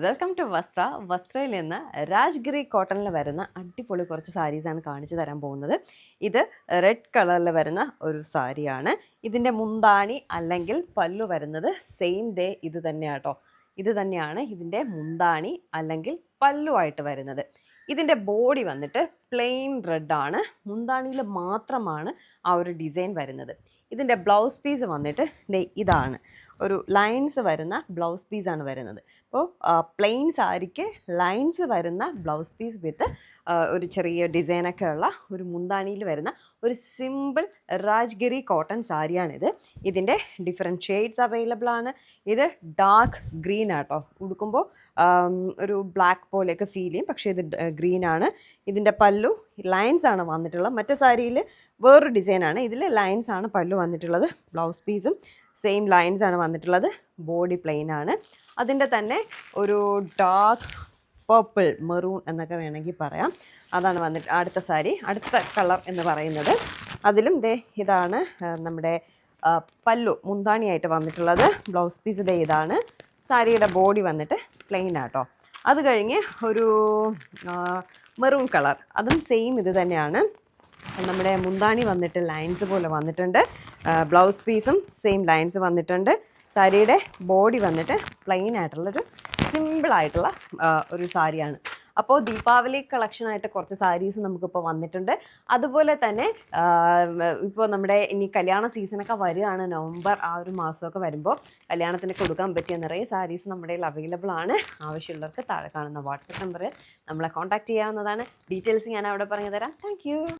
Welcome to വസ്ത്രയിൽ നിന്ന് രാജ്ഗിരി കോട്ടണിൽ വരുന്ന അടിപൊളി കുറച്ച് സാരീസാണ് കാണിച്ചു തരാൻ പോകുന്നത്. ഇത് റെഡ് കളറിൽ വരുന്ന ഒരു സാരിയാണ്. ഇതിൻ്റെ മുന്താണി അല്ലെങ്കിൽ പല്ലു വരുന്നത് സെയിം ഡേ ഇത് തന്നെയാട്ടോ. ഇത് തന്നെയാണ് ഇതിൻ്റെ മുന്താണി അല്ലെങ്കിൽ പല്ലുവായിട്ട് വരുന്നത്. ഇതിൻ്റെ ബോഡി വന്നിട്ട് പ്ലെയിൻ റെഡാണ്. മുന്താണിയിൽ മാത്രമാണ് ആ ഒരു ഡിസൈൻ വരുന്നത്. ഇതിൻ്റെ ബ്ലൗസ് പീസ് വന്നിട്ട് ഇതാണ്, ഒരു ലൈൻസ് വരുന്ന ബ്ലൗസ് പീസാണ് വരുന്നത്. അപ്പോൾ പ്ലെയിൻ സാരിക്ക് ലൈൻസ് വരുന്ന ബ്ലൗസ് പീസ് വിത്ത് ഒരു ചെറിയ ഡിസൈനൊക്കെ ഉള്ള ഒരു മുന്താണിയിൽ വരുന്ന ഒരു സിമ്പിൾ രാജ്ഗിരി കോട്ടൺ സാരിയാണിത്. ഇതിൻ്റെ ഡിഫറെൻറ്റ് ഷെയ്ഡ്സ് അവൈലബിൾ ആണ്. ഇത് ഡാർക്ക് ഗ്രീൻ ആട്ടോ. ഉടുക്കുമ്പോൾ ഒരു ബ്ലാക്ക് പോലെയൊക്കെ ഫീൽ ചെയ്യും, പക്ഷേ ഇത് ഗ്രീനാണ്. ഇതിൻ്റെ പല്ലു ലൈൻസ് ആണ് വന്നിട്ടുള്ളത്. മറ്റേ സാരിയിൽ വേറൊരു ഡിസൈനാണ്, ഇതിൽ ലൈൻസ് ആണ് പല്ലു വന്നിട്ടുള്ളത്. ബ്ലൗസ് പീസും സെയിം ലൈൻസ് ആണ് വന്നിട്ടുള്ളത്. ബോഡി പ്ലെയിൻ ആണ്. അതിൻ്റെ തന്നെ ഒരു ഡാർക്ക് പർപ്പിൾ മെറൂൺ എന്നൊക്കെ വേണമെങ്കിൽ പറയാം, അതാണ് വന്നിട്ട് അടുത്ത സാരി. അടുത്ത കളർ എന്ന് പറയുന്നത് അതിലും ഇതാണ് നമ്മുടെ പല്ലു മുന്താണിയായിട്ട് വന്നിട്ടുള്ളത്. ബ്ലൗസ് പീസ് ഇതാണ്. സാരിയുടെ ബോഡി വന്നിട്ട് പ്ലെയിൻ ആട്ടോ. അത് കഴിഞ്ഞ് ഒരു മെറൂൺ കളർ, അതും സെയിം ഇത് തന്നെയാണ്. നമ്മുടെ മുന്താണി വന്നിട്ട് ലൈൻസ് പോലെ വന്നിട്ടുണ്ട്. ബ്ലൗസ് പീസും സെയിം ലൈൻസ് വന്നിട്ടുണ്ട്. സാരിയുടെ ബോഡി വന്നിട്ട് പ്ലെയിൻ ആയിട്ടുള്ളൊരു സിമ്പിളായിട്ടുള്ള ഒരു സാരിയാണ്. അപ്പോൾ ദീപാവലി കളക്ഷനായിട്ട് കുറച്ച് സാരീസ് നമുക്കിപ്പോൾ വന്നിട്ടുണ്ട്. അതുപോലെ തന്നെ ഇപ്പോൾ നമ്മുടെ ഇനി കല്യാണ സീസണൊക്കെ വരികയാണ്. നവംബർ ആ ഒരു മാസമൊക്കെ വരുമ്പോൾ കല്യാണത്തിന് കൊടുക്കാൻ പറ്റിയ നിറയെ സാരീസ് നമ്മുടെ കയ്യിൽ അവൈലബിൾ ആണ്. ആവശ്യമുള്ളവർക്ക് താഴെ കാണുന്ന വാട്സപ്പ് നമ്പറിൽ നമ്മളെ കോൺടാക്റ്റ് ചെയ്യാവുന്നതാണ്. ഡീറ്റെയിൽസ് ഞാൻ അവിടെ പറഞ്ഞു തരാം. താങ്ക്